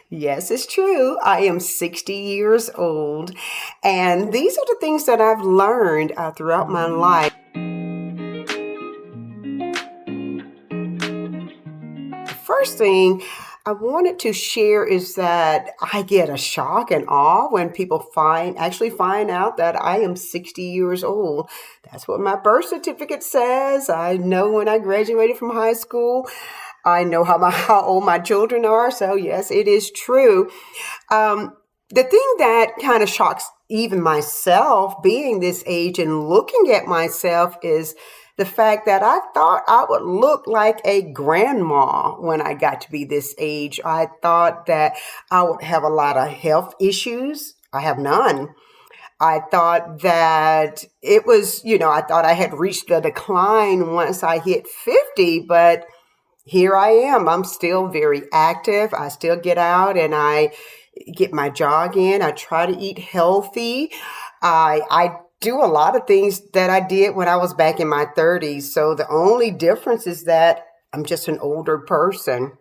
Yes, it's true. I am 60 years old, and these are the things that I've learned throughout my life. The first thing I wanted to share is that I get a shock and awe when people actually find out that I am 60 years old. That's what my birth certificate says. I know when I graduated from high school. I know how old my children are. So yes, it is true. The thing that kind of shocks even myself being this age and looking at myself is the fact that I thought I would look like a grandma when I got to be this age. I thought that I would have a lot of health issues. I have none. I thought that I thought I had reached a decline once I hit 50, but here I am. I'm still very active. I still get out and I get my jog in. I try to eat healthy. I do a lot of things that I did when I was back in my 30s. So the only difference is that I'm just an older person.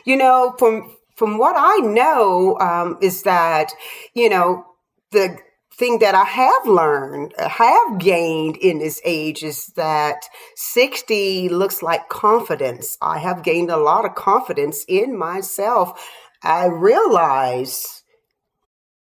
From what I know, is that, the thing that I have learned, have gained in this age is that 60 looks like confidence. I have gained a lot of confidence in myself. I realize,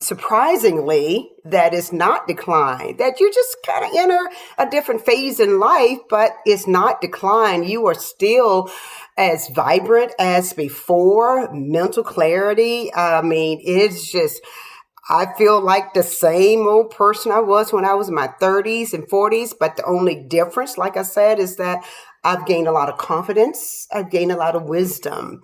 surprisingly, that it's not decline, that you just kind of enter a different phase in life, but it's not decline. You are still as vibrant as before, mental clarity. I mean, it's just, I feel like the same old person I was when I was in my 30s and 40s, but the only difference, like I said, is that I've gained a lot of confidence. I've gained a lot of wisdom.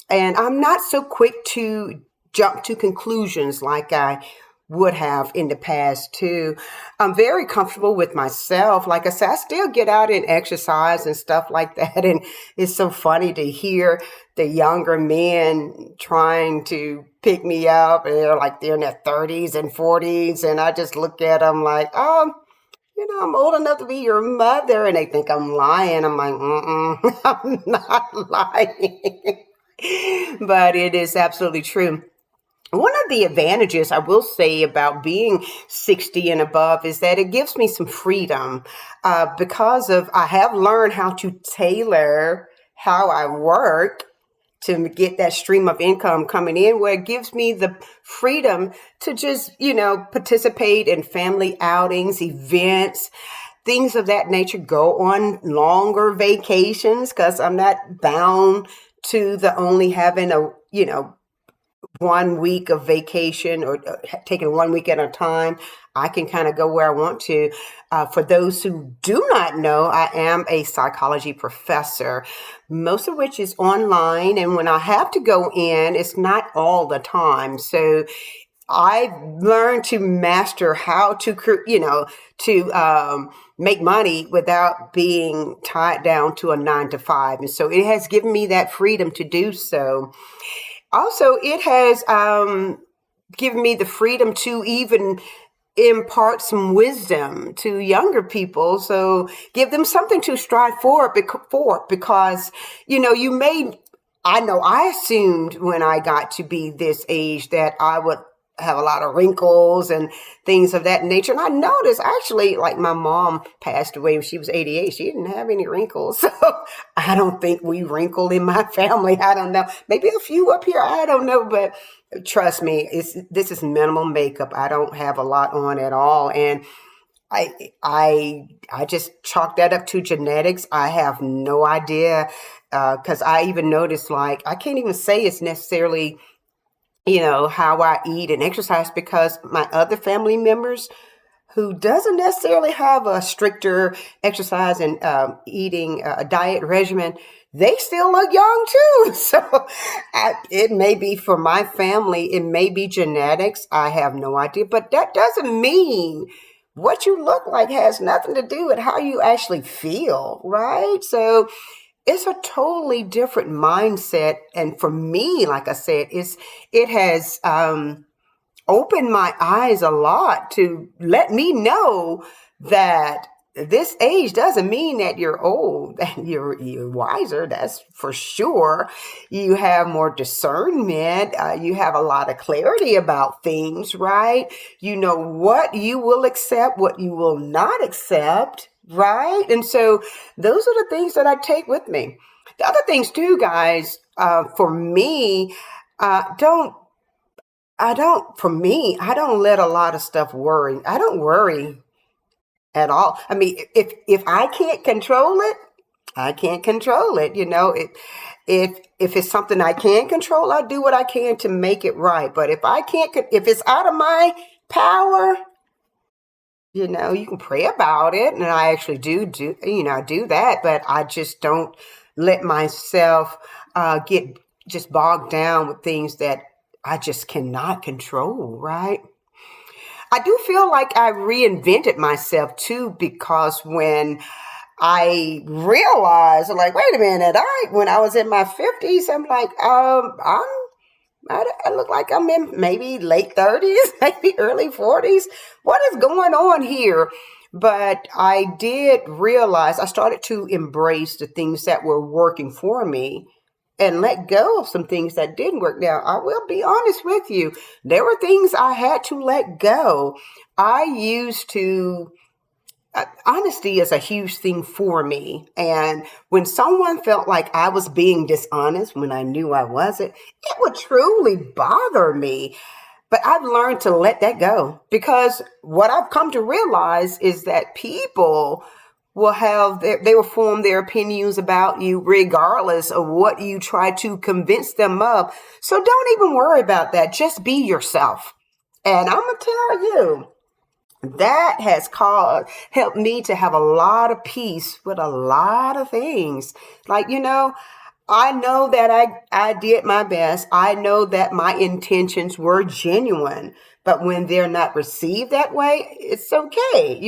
And I'm not so quick to jump to conclusions like I would have in the past too. I'm very comfortable with myself. Like I said, I still get out and exercise and stuff like that. And it's so funny to hear the younger men trying to pick me up, and they're in their 30s and 40s. And I just look at them like, I'm old enough to be your mother. And they think I'm lying. I'm like, I'm not lying. But it is absolutely true. One of the advantages I will say about being 60 and above is that it gives me some freedom because I have learned how to tailor how I work to get that stream of income coming in, where it gives me the freedom to just, participate in family outings, events, things of that nature, go on longer vacations because I'm not bound to the only having 1 week of vacation or taking 1 week at a time. I can kind of go where I want to. For those who do not know, I am a psychology professor, most of which is online. And when I have to go in, it's not all the time. So I've learned to master how to make money without being tied down to a 9 to 5. And so it has given me that freedom to do so. Also, it has given me the freedom to even impart some wisdom to younger people. So give them something to strive for because, I assumed when I got to be this age that I would have a lot of wrinkles and things of that nature. And I noticed actually, like my mom passed away when she was 88. She didn't have any wrinkles. So I don't think we wrinkle in my family. I don't know. Maybe a few up here. I don't know. But trust me, this is minimal makeup. I don't have a lot on at all. And I just chalk that up to genetics. I have no idea. Cause I even noticed I can't even say it's necessarily how I eat and exercise because my other family members who doesn't necessarily have a stricter exercise and eating diet regimen, they still look young too. So it may be for my family, it may be genetics. I have no idea, but that doesn't mean what you look like has nothing to do with how you actually feel, right? So it's a totally different mindset. And for me, like I said, it has opened my eyes a lot to let me know that this age doesn't mean that you're old, that you're wiser. That's for sure. You have more discernment. You have a lot of clarity about things, right? You know what you will accept, what you will not accept, right? And so those are the things that I take with me. The other things too, guys, for me, don't for me, I don't let a lot of stuff worry. I don't worry at all. I mean, if I can't control it, I can't control it. If it's something I can control, I do what I can to make it right. But if I can't, if it's out of my power, you can pray about it, and I actually do that. But I just don't let myself get just bogged down with things that I just cannot control. Right. I do feel like I reinvented myself too, because when I realized, I'm like, wait a minute, when I was in my 50s, I'm like, I look like I'm in maybe late 30s, maybe early 40s. What is going on here? But I did realize, I started to embrace the things that were working for me and let go of some things that didn't work. Now, I will be honest with you. There were things I had to let go. I used to, honesty is a huge thing for me. And when someone felt like I was being dishonest when I knew I wasn't, it would truly bother me. But I've learned to let that go, because what I've come to realize is that people they will form their opinions about you regardless of what you try to convince them of. So don't even worry about that. Just be yourself. And I'm going to tell you, that has helped me to have a lot of peace with a lot of things. Like, I know that I did my best. I know that my intentions were genuine, but when they're not received that way, it's okay.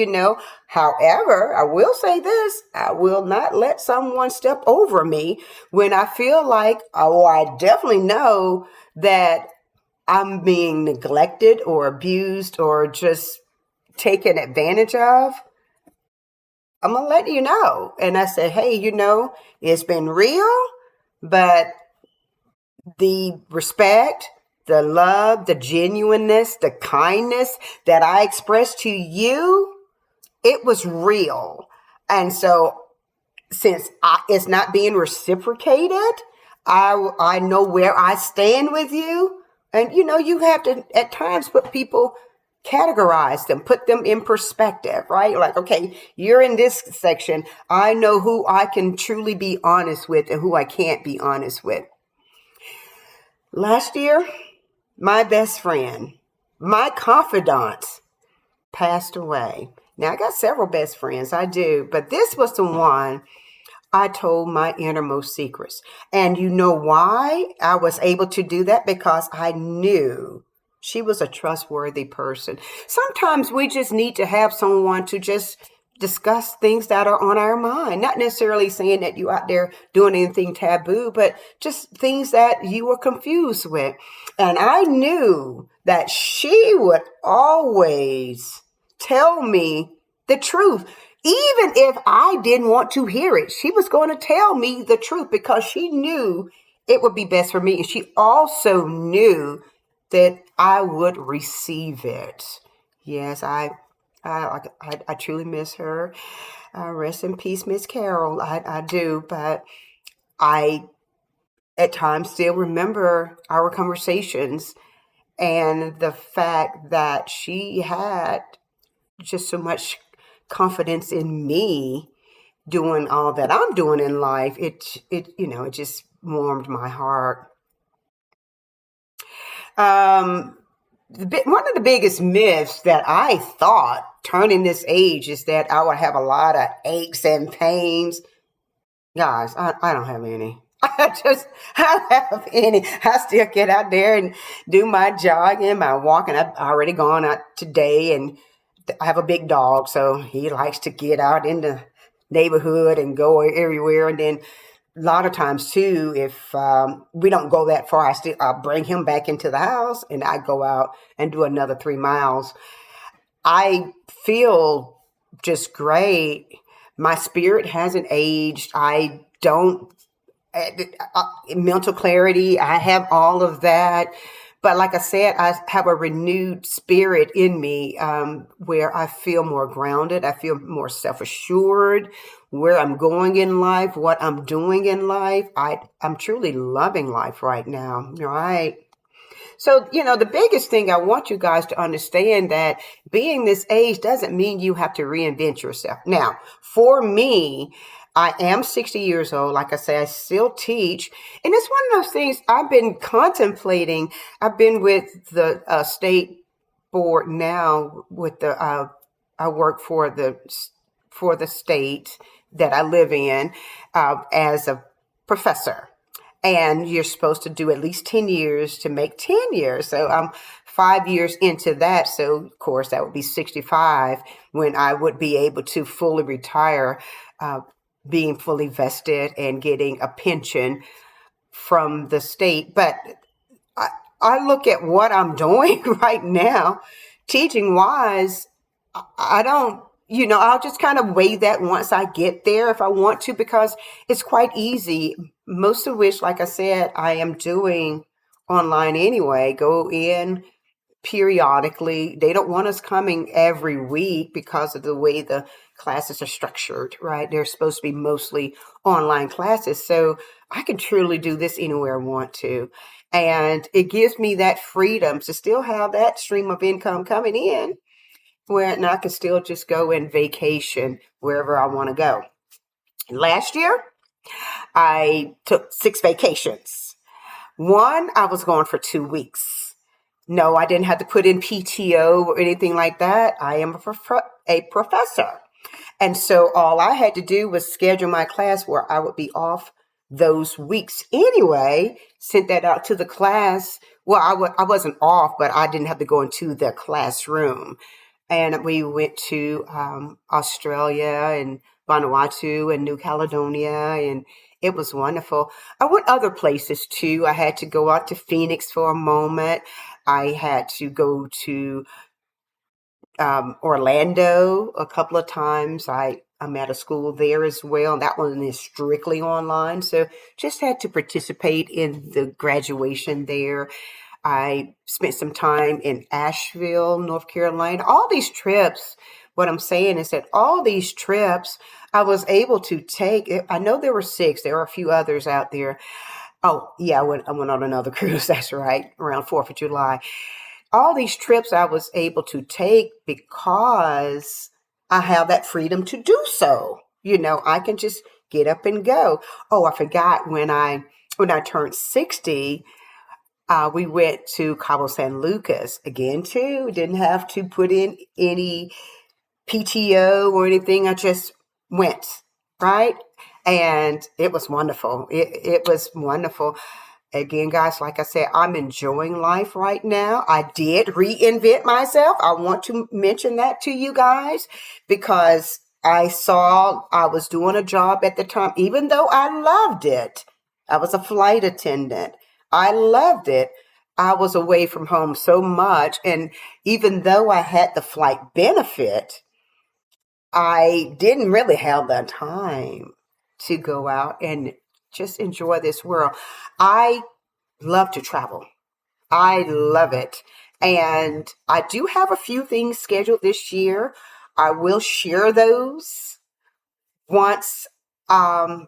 However, I will say this, I will not let someone step over me when I feel like, I definitely know that I'm being neglected or abused or just taken advantage of. I'm going to let you know. And I said, hey, it's been real, but the respect, the love, the genuineness, the kindness that I expressed to you, it was real. And so since it's not being reciprocated, I know where I stand with you. And, you have to at times categorize them, put them in perspective, right? Like, okay, you're in this section. I know who I can truly be honest with and who I can't be honest with. Last year, my best friend, my confidant, passed away. Now, I got several best friends, I do, but this was the one I told my innermost secrets. And you know why I was able to do that? Because I knew she was a trustworthy person. Sometimes we just need to have someone to just discuss things that are on our mind. Not necessarily saying that you out there doing anything taboo, but just things that you were confused with. And I knew that she would always tell me the truth. Even if I didn't want to hear it, she was going to tell me the truth because she knew it would be best for me. And she also knew that I would receive it. Yes, I truly miss her. Rest in peace, Miss Carol. I do, but I at times still remember our conversations and the fact that she had just so much confidence in me doing all that I'm doing in life. It just warmed my heart. One of the biggest myths that I thought turning this age is that I would have a lot of aches and pains. Guys, I don't have any. I don't have any. I still get out there and do my jogging, my walking. I've already gone out today, and I have a big dog, so he likes to get out in the neighborhood and go everywhere. And then a lot of times too, if we don't go that far, I'll bring him back into the house and I go out and do another 3 miles. I feel just great. My spirit hasn't aged. I don't, mental clarity, I have all of that. But like I said, I have a renewed spirit in me, where I feel more grounded. I feel more self assured, where I'm going in life, what I'm doing in life. I'm truly loving life right now. Right. So, the biggest thing I want you guys to understand that being this age doesn't mean you have to reinvent yourself. Now, for me, I am 60 years old. Like I say, I still teach. And it's one of those things I've been contemplating. I've been with the state board now with I work for the state that I live in, as a professor. And you're supposed to do at least 10 years to make 10 years. So I'm 5 years into that. So, of course, that would be 65 when I would be able to fully retire, uh, being fully vested and getting a pension from the state. But I, I look at what I'm doing right now, teaching wise. I don't, I'll just kind of weigh that once I get there if I want to, because it's quite easy. Most of which, like I said, I am doing online anyway. Go in periodically. They don't want us coming every week because of the way the classes are structured, right? They're supposed to be mostly online classes. So I can truly do this anywhere I want to. And it gives me that freedom to still have that stream of income coming in, where and I can still just go and vacation wherever I want to go. Last year, I took 6 vacations. One, I was gone for 2 weeks. No, I didn't have to put in PTO or anything like that. I am a professor. And so all I had to do was schedule my class where I would be off those weeks anyway, sent that out to the class. Well, I wasn't off, but I didn't have to go into the classroom. And we went to Australia and Vanuatu and New Caledonia, and it was wonderful. I went other places too. I had to go out to Phoenix for a moment. I had to go to Orlando a couple of times. I'm at a school there as well. And that one is strictly online. So just had to participate in the graduation there. I spent some time in Asheville, North Carolina. All these trips, what I'm saying is that all these trips I was able to take. I know there were 6. There are a few others out there. Oh, yeah, I went on another cruise. That's right, around 4th of July. All these trips I was able to take because I have that freedom to do so. I can just get up and go. Oh, I forgot when I turned 60, we went to Cabo San Lucas again too. Didn't have to put in any PTO or anything. I just went, right? And it was wonderful. It was wonderful. Again, guys, like I said, I'm enjoying life right now. I did reinvent myself. I want to mention that to you guys because I saw I was doing a job at the time, even though I loved it. I was a flight attendant. I loved it. I was away from home so much. And even though I had the flight benefit, I didn't really have the time to go out and just enjoy this world. I love to travel. I love it. And I do have a few things scheduled this year. I will share those once we're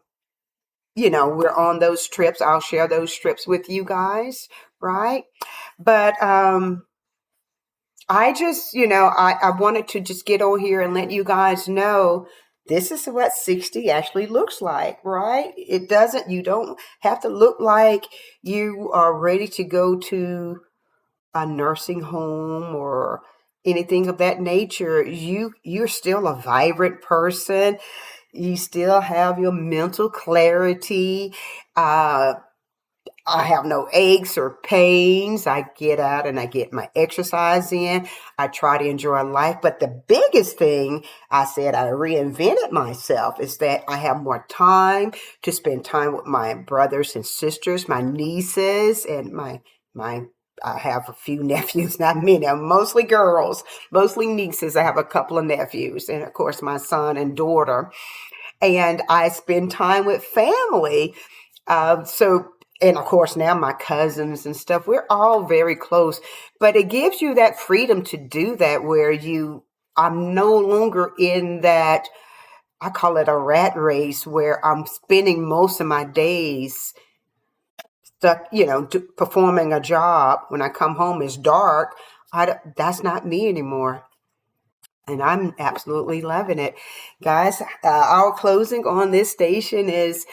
on those trips. I'll share those trips with you guys, right? But I just, I wanted to just get on here and let you guys know this is what 60 actually looks like, right? You don't have to look like you are ready to go to a nursing home or anything of that nature. You're still a vibrant person. You still have your mental clarity. I have no aches or pains. I get out and I get my exercise in. I try to enjoy life. But the biggest thing I said, I reinvented myself, is that I have more time to spend time with my brothers and sisters, my nieces, and my I have a few nephews, not many, mostly girls, mostly nieces. I have a couple of nephews, and of course, my son and daughter. And I spend time with family. And of course, now my cousins and stuff, we're all very close. But it gives you that freedom to do that where I'm no longer in that, I call it a rat race, where I'm spending most of my days stuck, performing a job. When I come home, it's dark. That's not me anymore. And I'm absolutely loving it. Guys, our closing on this station is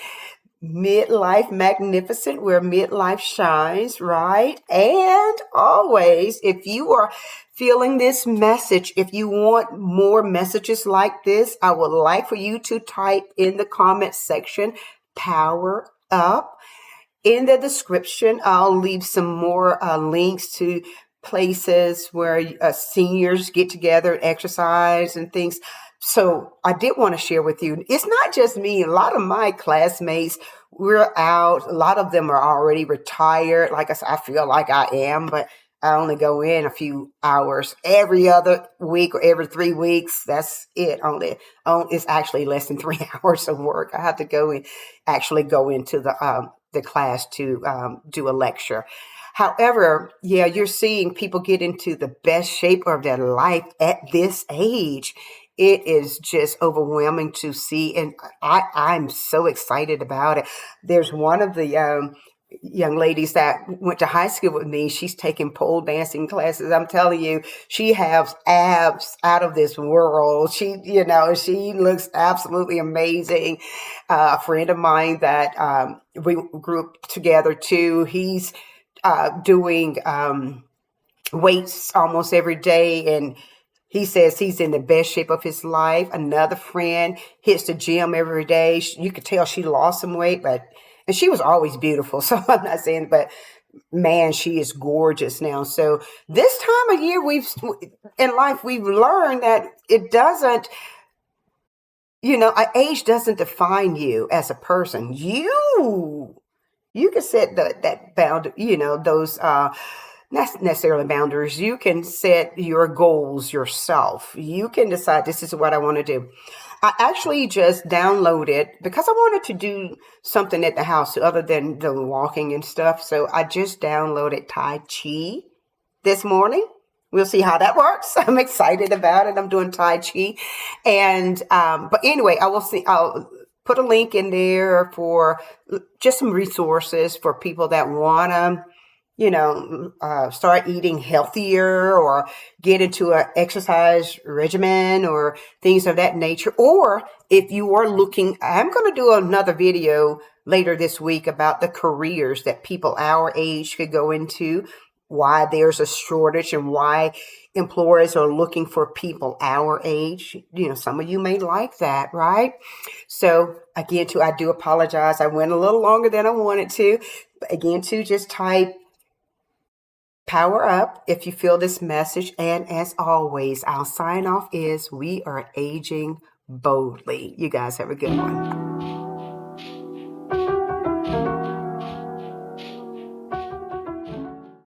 Midlife Magnificent, where midlife shines, right? And always, if you are feeling this message, if you want more messages like this, I would like for you to type in the comment section, power up. In the description, I'll leave some more links to places where seniors get together and exercise and things. So I did want to share with you, it's not just me. A lot of my classmates, we're out. A lot of them are already retired. Like I said, I feel like I am, but I only go in a few hours every other week or every 3 weeks. That's it. It's actually less than 3 hours of work. I have to actually go into the class to do a lecture. However, yeah, you're seeing people get into the best shape of their life at this age. It is just overwhelming to see, and I'm so excited about it. There's one of the young ladies that went to high school with me. She's taking pole dancing classes. I'm telling you, she has abs out of this world. She looks absolutely amazing. A friend of mine that we grew up together too, he's doing weights almost every day, and he says he's in the best shape of his life. Another friend hits the gym every day. You could tell she lost some weight, and she was always beautiful. So I'm not saying, but man, she is gorgeous now. So this time of year, in life, we've learned that it doesn't, age doesn't define you as a person. You can set that bound, those not necessarily boundaries. You can set your goals yourself. You can decide this is what I want to do. I actually just downloaded because I wanted to do something at the house other than the walking and stuff. So I just downloaded Tai Chi this morning. We'll see how that works. I'm excited about it. I'm doing Tai Chi. And, but anyway, I'll put a link in there for just some resources for people that want to, start eating healthier or get into an exercise regimen or things of that nature. Or if you are looking, I'm going to do another video later this week about the careers that people our age could go into, why there's a shortage and why employers are looking for people our age. Some of you may like that, right? So again, I do apologize. I went a little longer than I wanted to. But again, just type power up if you feel this message. And as always, our sign off is we are aging boldly. You guys have a good one.